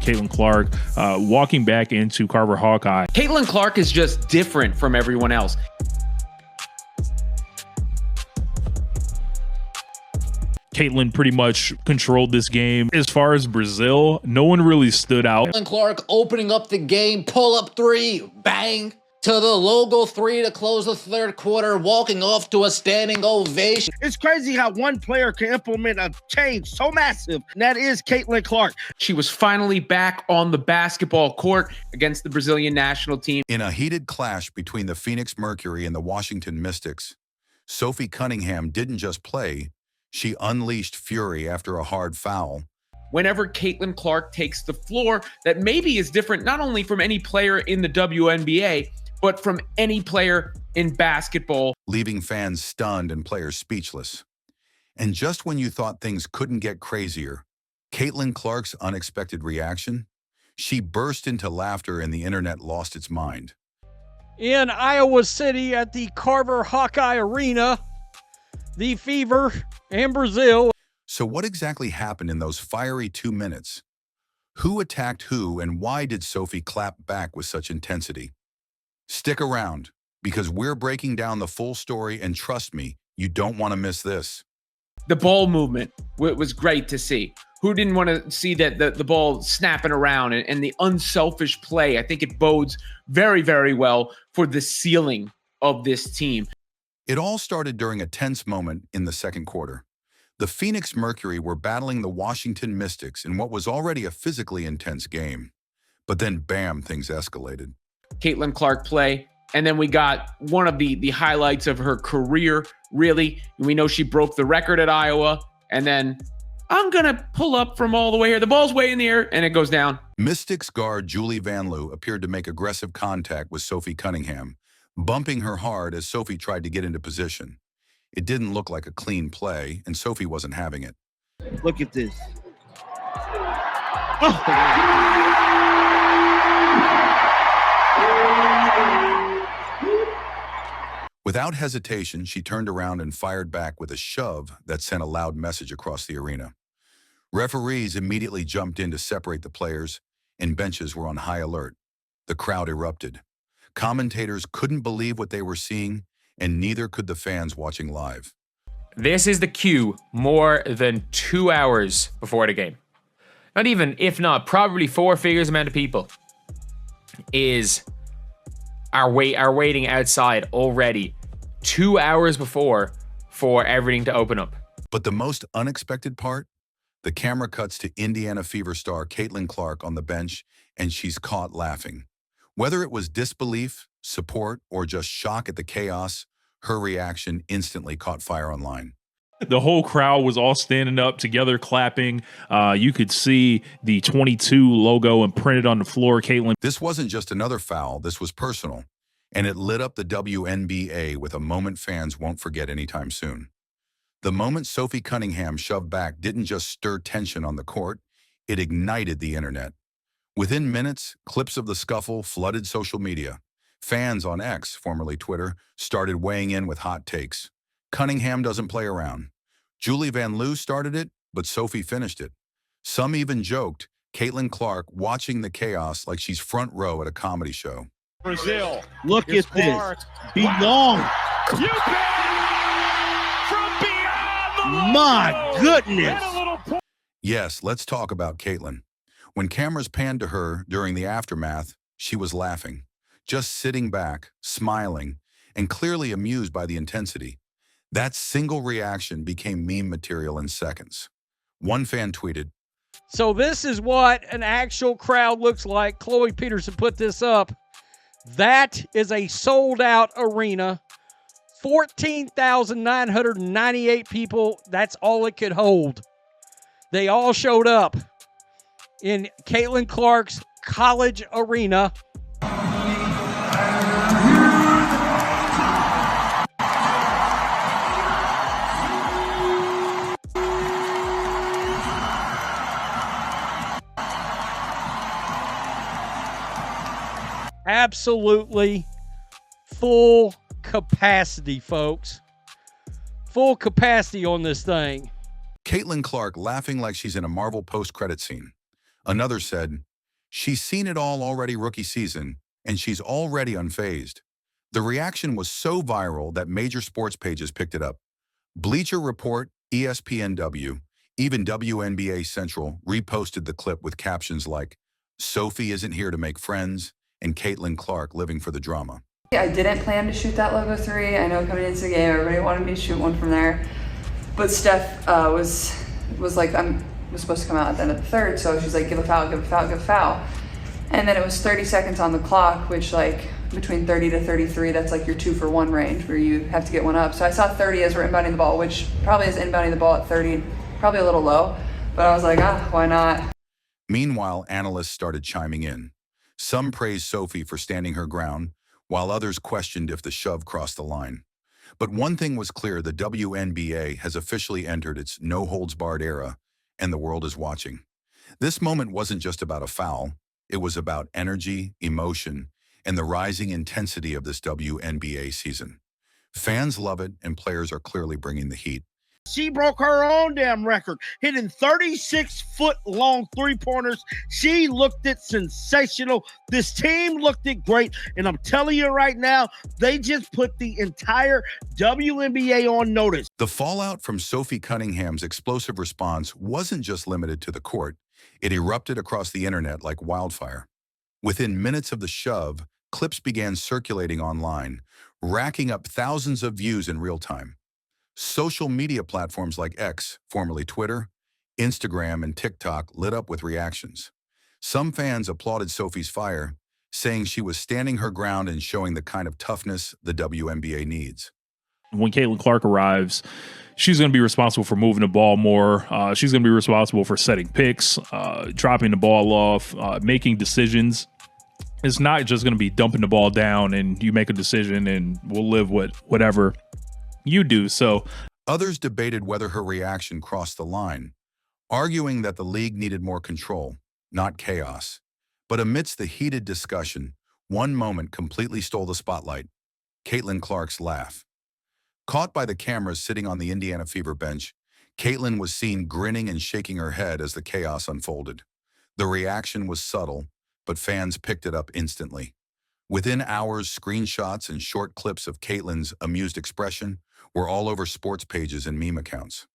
Caitlin Clark walking back into Carver Hawkeye. Caitlin Clark is just different from everyone else. Caitlin pretty much controlled this game. As far as Brazil, no one really stood out. Caitlin Clark opening up the game, pull-up three, bang, to the logo three to close the third quarter, walking off to a standing ovation. It's crazy how one player can implement a change so massive, and that is Caitlin Clark. She was finally back on the basketball court against the Brazilian national team. In a heated clash between the Phoenix Mercury and the Washington Mystics, Sophie Cunningham didn't just play, she unleashed fury after a hard foul. Whenever Caitlin Clark takes the floor, that maybe is different not only from any player in the WNBA, but from any player in basketball. Leaving fans stunned and players speechless. And just when you thought things couldn't get crazier, Caitlin Clark's unexpected reaction? She burst into laughter and the internet lost its mind. In Iowa City at the Carver Hawkeye Arena, the Fever and Brazil. So what exactly happened in those fiery 2 minutes? Who attacked who and why did Sophie clap back with such intensity? Stick around, because we're breaking down the full story, and trust me, you don't want to miss this. The ball movement was great to see. Who didn't want to see that the ball snapping around and the unselfish play? I think it bodes very, very well for the ceiling of this team. It all started during a tense moment in the second quarter. The Phoenix Mercury were battling the Washington Mystics in what was already a physically intense game. But then, bam, things escalated. Caitlin Clark play, and then we got one of the highlights of her career, really. We know she broke the record at Iowa, and then I'm going to pull up from all the way here. The ball's way in the air, and it goes down. Mystics guard Julie Van Loo appeared to make aggressive contact with Sophie Cunningham, bumping her hard as Sophie tried to get into position. It didn't look like a clean play, and Sophie wasn't having it. Look at this. Oh. Without hesitation, she turned around and fired back with a shove that sent a loud message across the arena. Referees immediately jumped in to separate the players, and benches were on high alert. The crowd erupted. Commentators couldn't believe what they were seeing, and neither could the fans watching live. This is the cue more than 2 hours before the game. Not even, if not, probably four figures amount of people are waiting outside already 2 hours before for everything to open up. But the most unexpected part? The camera cuts to Indiana Fever star Caitlin Clark on the bench, and she's caught laughing. Whether it was disbelief, support, or just shock at the chaos, her reaction instantly caught fire online. The whole crowd was all standing up together, clapping. You could see the 22 logo imprinted on the floor. Caitlin. This wasn't just another foul, this was personal, and it lit up the WNBA with a moment fans won't forget anytime soon. The moment Sophie Cunningham shoved back didn't just stir tension on the court, it ignited the internet. Within minutes, clips of the scuffle flooded social media. Fans on X, formerly Twitter, started weighing in with hot takes. Cunningham doesn't play around. Julie Van Loo started it, but Sophie finished it. Some even joked, Caitlin Clark watching the chaos like she's front row at a comedy show. Brazil. Look at this. Belong. You from beyond the My goodness. Yes, let's talk about Caitlin. When cameras panned to her during the aftermath, she was laughing, just sitting back, smiling, and clearly amused by the intensity. That single reaction became meme material in seconds. One fan tweeted, So this is what an actual crowd looks like. Chloe Peterson put this up. That is a sold-out arena. 14,998 people. That's all it could hold. They all showed up in Caitlin Clark's college arena. Absolutely full capacity, folks. Full capacity on this thing. Caitlin Clark laughing like she's in a Marvel post-credit scene. Another said, She's seen it all already rookie season, and she's already unfazed. The reaction was so viral that major sports pages picked it up. Bleacher Report, ESPNW, even WNBA Central reposted the clip with captions like, "Sophie isn't here to make friends," and Caitlin Clark living for the drama. I didn't plan to shoot that logo 3. I know coming into the game, everybody wanted me to shoot one from there. But Steph was like, was supposed to come out at the end of the third, so she's like, give a foul, give a foul, give a foul. And then it was 30 seconds on the clock, which like between 30 to 33, that's like your 2-for-1 range where you have to get one up. So I saw 30 as we're inbounding the ball, which probably is inbounding the ball at 30, probably a little low, but I was like, why not? Meanwhile, analysts started chiming in. Some praised Sophie for standing her ground, while others questioned if the shove crossed the line. But one thing was clear, the WNBA has officially entered its no-holds-barred era, and the world is watching. This moment wasn't just about a foul. It was about energy, emotion, and the rising intensity of this WNBA season. Fans love it, and players are clearly bringing the heat. She broke her own damn record, hitting 36-foot-long three-pointers. She looked it sensational. This team looked it great. And I'm telling you right now, they just put the entire WNBA on notice. The fallout from Sophie Cunningham's explosive response wasn't just limited to the court. It erupted across the internet like wildfire. Within minutes of the shove, clips began circulating online, racking up thousands of views in real time. Social media platforms like X, formerly Twitter, Instagram, and TikTok lit up with reactions. Some fans applauded Sophie's fire, saying she was standing her ground and showing the kind of toughness the WNBA needs. When Caitlin Clark arrives, she's going to be responsible for moving the ball more. She's going to be responsible for setting picks, dropping the ball off, making decisions. It's not just going to be dumping the ball down and you make a decision and we'll live with whatever you do. So others debated whether her reaction crossed the line, arguing that the league needed more control, not chaos. But amidst the heated discussion, one moment completely stole the spotlight: Caitlin Clark's laugh. Caught by the cameras sitting on the Indiana Fever bench, Caitlin was seen grinning and shaking her head as the chaos unfolded. The reaction was subtle, but fans picked it up instantly. Within hours, screenshots and short clips of Caitlin's amused expression were all over sports pages and meme accounts.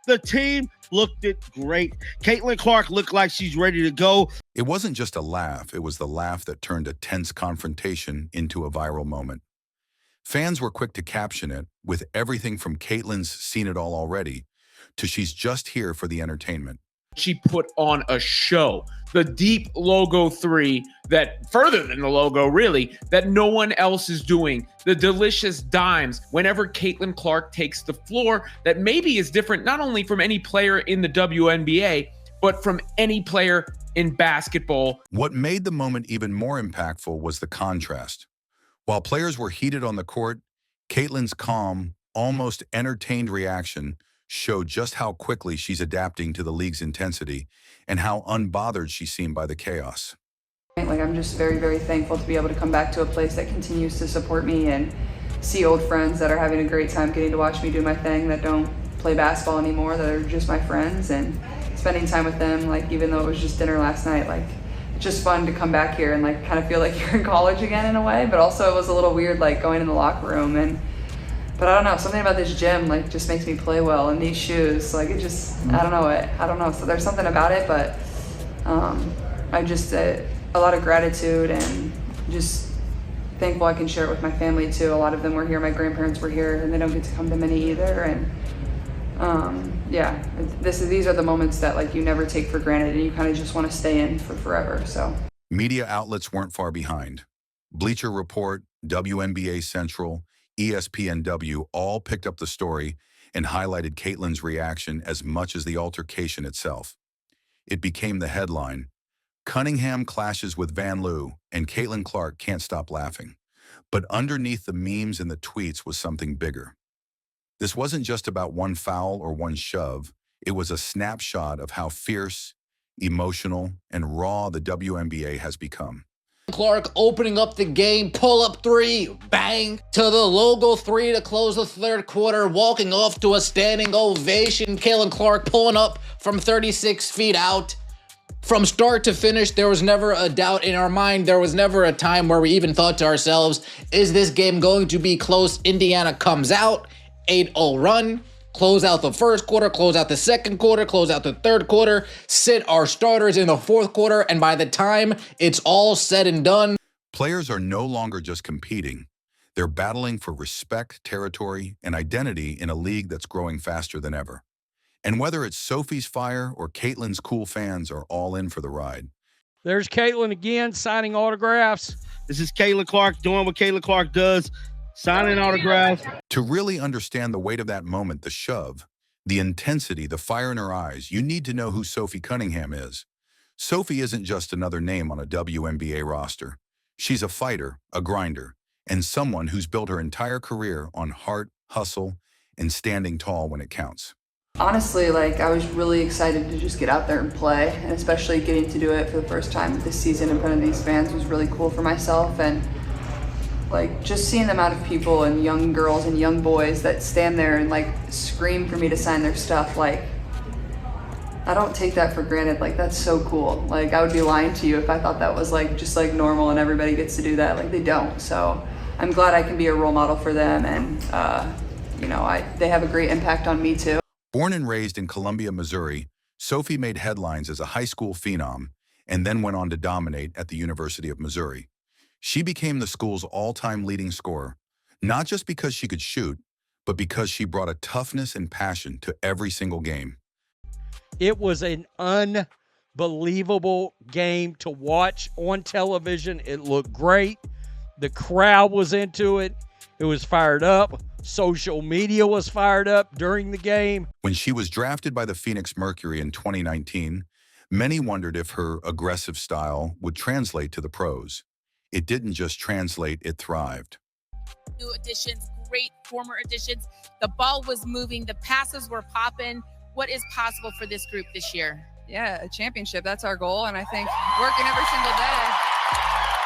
The team looked it great. Caitlin Clark looked like she's ready to go. It wasn't just a laugh, it was the laugh that turned a tense confrontation into a viral moment. Fans were quick to caption it with everything from Caitlin's seen it all already to she's just here for the entertainment. She put on a show. The deep logo 3, that further than the logo really, that no one else is doing. The delicious dimes whenever Caitlin Clark takes the floor, that maybe is different not only from any player in the WNBA, but from any player in basketball. What made the moment even more impactful was the contrast. While players were heated on the court, Caitlin's calm, almost entertained reaction showed just how quickly she's adapting to the league's intensity and how unbothered she seemed by the chaos. Like, I'm just very, very thankful to be able to come back to a place that continues to support me and see old friends that are having a great time getting to watch me do my thing, that don't play basketball anymore, that are just my friends, and spending time with them. Like, even though it was just dinner last night, like, it's just fun to come back here and like kind of feel like you're in college again in a way, but also it was a little weird like going in the locker room. But I don't know, something about this gym like just makes me play well, and these shoes, like it just, I don't know. So there's something about it, but I just, a lot of gratitude and just thankful I can share it with my family too. A lot of them were here, my grandparents were here, and they don't get to come to many either. And yeah, these are the moments that like you never take for granted and you kind of just want to stay in for forever. So media outlets weren't far behind. Bleacher Report, WNBA Central, ESPNW all picked up the story and highlighted Caitlin's reaction as much as the altercation itself. It became the headline: Cunningham clashes with Van Loo and Caitlin Clark can't stop laughing. But underneath the memes and the tweets was something bigger. This wasn't just about one foul or one shove. It was a snapshot of how fierce, emotional, and raw the WNBA has become. Clark opening up the game, pull-up 3, bang, to the logo 3 to close the third quarter, walking off to a standing ovation. Caitlin Clark pulling up from 36 feet out. From start to finish, there was never a doubt in our mind. There was never a time where we even thought to ourselves, is this game going to be close? Indiana comes out, 8-0 run, close out the first quarter, close out the second quarter, close out the third quarter, sit our starters in the fourth quarter, and by the time it's all said and done, Players are no longer just competing. They're battling for respect, territory, and identity in a league that's growing faster than ever. And whether it's Sophie's fire or Caitlin's cool fans are all in for the ride. There's Caitlin again, signing autographs. This is Caitlin Clark doing what Caitlin Clark does, signing autographs. To really understand the weight of that moment, the shove, the intensity, the fire in her eyes, you need to know who Sophie Cunningham is. Sophie isn't just another name on a WNBA roster. She's a fighter, a grinder, and someone who's built her entire career on heart, hustle, and standing tall when it counts. Honestly, I was really excited to just get out there and play, and especially getting to do it for the first time this season in front of these fans was really cool for myself. And just seeing the amount of people and young girls and young boys that stand there and scream for me to sign their stuff, I don't take that for granted. That's so cool. I would be lying to you if I thought that was just normal and everybody gets to do that. They don't. So I'm glad I can be a role model for them, and they have a great impact on me too. Born and raised in Columbia, Missouri, Sophie made headlines as a high school phenom and then went on to dominate at the University of Missouri. She became the school's all-time leading scorer, not just because she could shoot, but because she brought a toughness and passion to every single game. It was an unbelievable game to watch on television. It looked great. The crowd was into it. It was fired up. Social media was fired up during the game. When she was drafted by the Phoenix Mercury in 2019, many wondered if her aggressive style would translate to the pros. It didn't just translate, it thrived. New additions, great former additions. The ball was moving, the passes were popping. What is possible for this group this year? Yeah, a championship, that's our goal. And I think working every single day.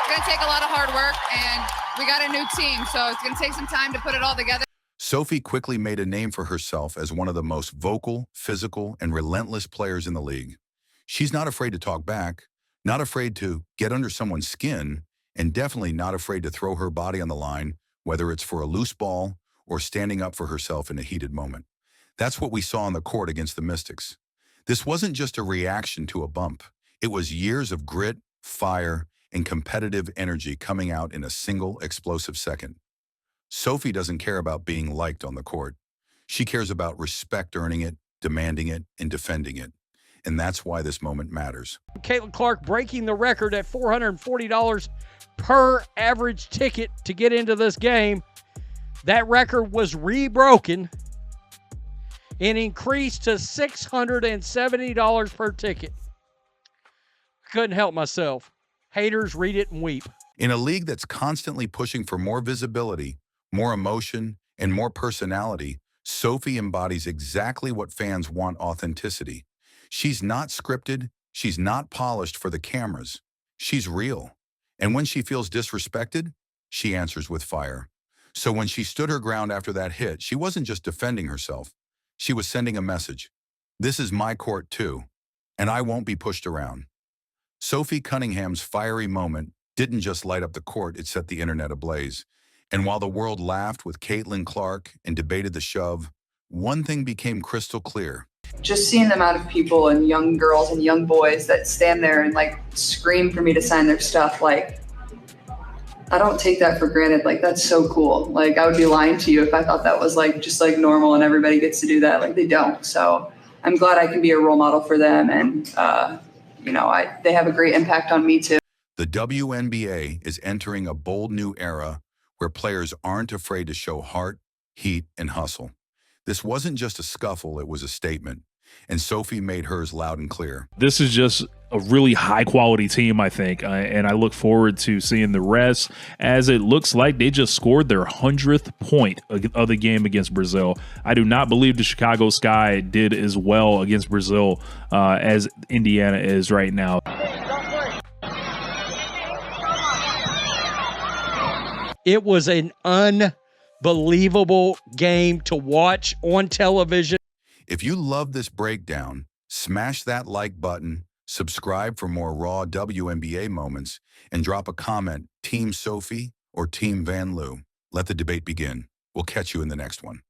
It's going to take a lot of hard work, and we got a new team, so it's going to take some time to put it all together. Sophie quickly made a name for herself as one of the most vocal, physical, and relentless players in the league. She's not afraid to talk back, not afraid to get under someone's skin, and definitely not afraid to throw her body on the line, whether it's for a loose ball or standing up for herself in a heated moment. That's what we saw on the court against the Mystics. This wasn't just a reaction to a bump. It was years of grit, fire, and competitive energy coming out in a single explosive second. Sophie doesn't care about being liked on the court. She cares about respect, earning it, demanding it, and defending it. And that's why this moment matters. Caitlin Clark breaking the record at $440 per average ticket to get into this game. That record was rebroken and increased to $670 per ticket. Couldn't help myself. Haters, read it and weep. In a league that's constantly pushing for more visibility, more emotion, and more personality, Sophie embodies exactly what fans want: authenticity. She's not scripted. She's not polished for the cameras. She's real. And when she feels disrespected, she answers with fire. So when she stood her ground after that hit, she wasn't just defending herself. She was sending a message. This is my court too, and I won't be pushed around. Sophie Cunningham's fiery moment didn't just light up the court, it set the internet ablaze. And while the world laughed with Caitlin Clark and debated the shove, one thing became crystal clear. Just seeing the amount of people and young girls and young boys that stand there and scream for me to sign their stuff, I don't take that for granted. That's so cool. I would be lying to you if I thought that was just normal and everybody gets to do that. They don't. So I'm glad I can be a role model for them, and they have a great impact on me too. The WNBA is entering a bold new era where players aren't afraid to show heart, heat, and hustle. This wasn't just a scuffle, it was a statement. And Sophie made hers loud and clear. This is just a really high quality team, I think. And I look forward to seeing the rest, as it looks like they just scored their 100th point of the game against Brazil. I do not believe the Chicago Sky did as well against Brazil as Indiana is right now. It was an unbelievable game to watch on television. If you love this breakdown, smash that like button, Subscribe for more raw WNBA moments and drop a comment, Team Sophie or Team Van Loo. Let the debate begin. We'll catch you in the next one.